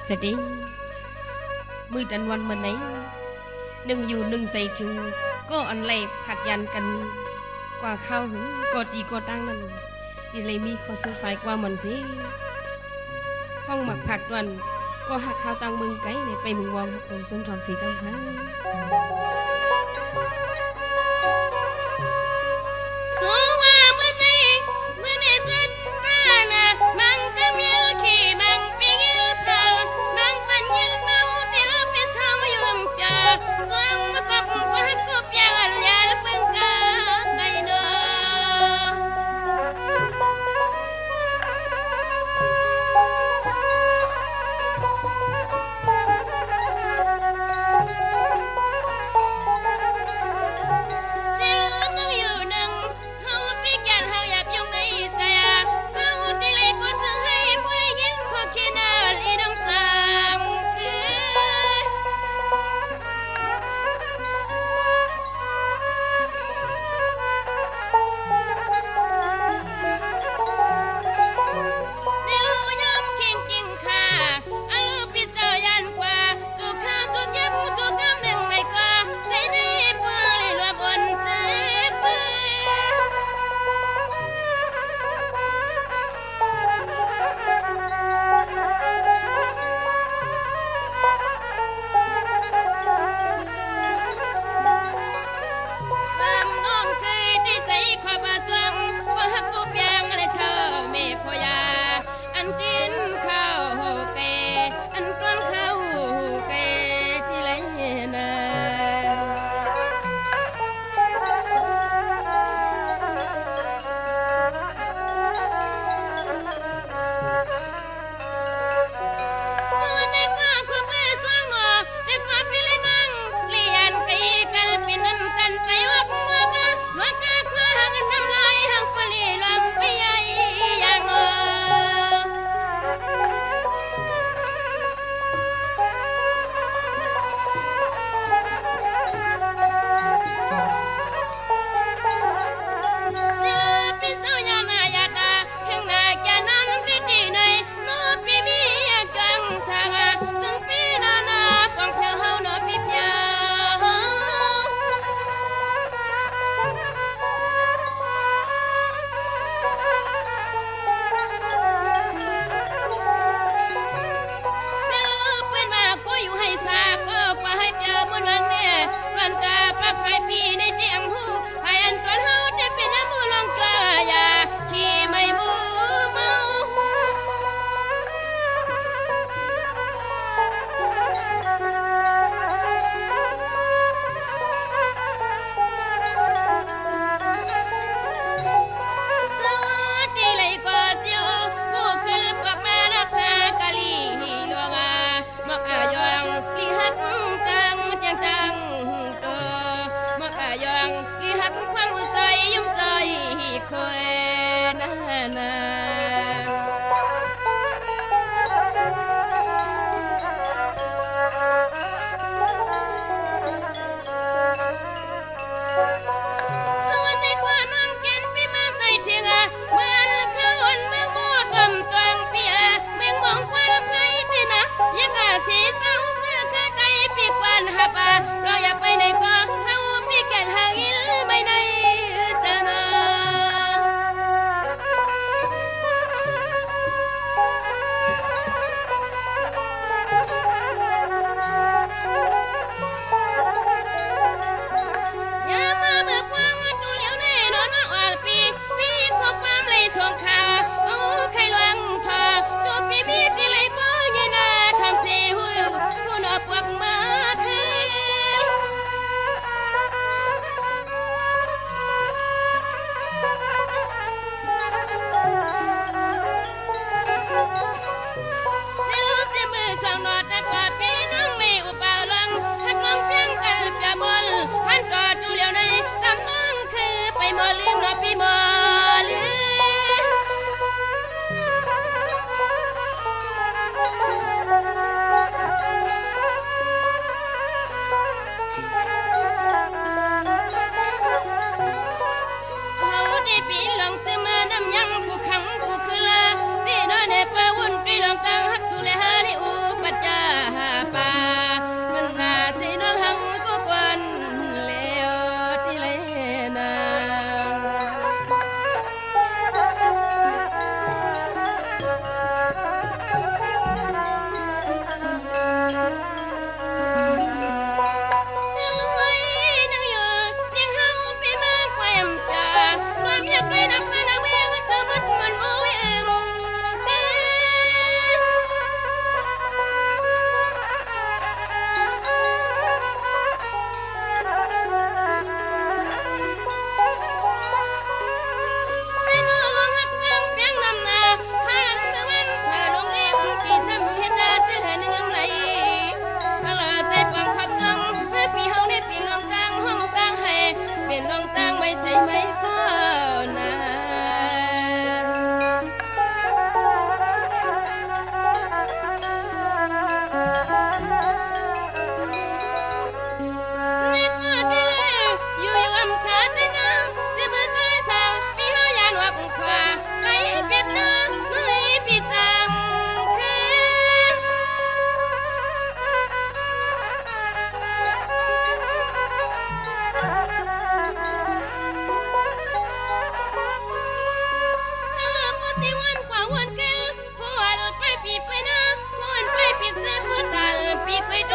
sẽ đi mười trậnวันมันไหนหนึ่งอยู่หนึ่งใส่ถึงก็อันไรผัดยันกันกว่าข้าวหึงก็ตีก็ตั้งนั่นที่เลยมีข้อสงสัยกว่ามันสิห้องหมักผักวันก็หักข้าวตังมึงไก่เนี่ยไปมึงวองหักผมส้มทองสีกังพัน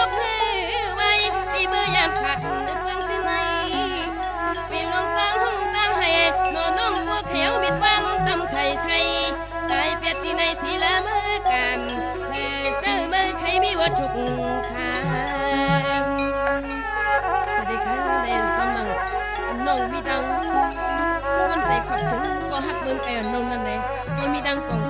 ลูกมือไว้ที่มือยามผัดเบิ่งที่ไหนเป็นลองตั้งห้องตั้งให้นอนน้องบัวเขียวมิดบังตำใส่ใส่ตายเปียดที่ในสีละมือกันเธอเจอมือใครมีวัตถุค่าสวัสดีค่ะในจำนังน้องมีดังวันใจขับถึงก็หักเบิ่งแต่น้องนั่นเลยมันมีดังกอง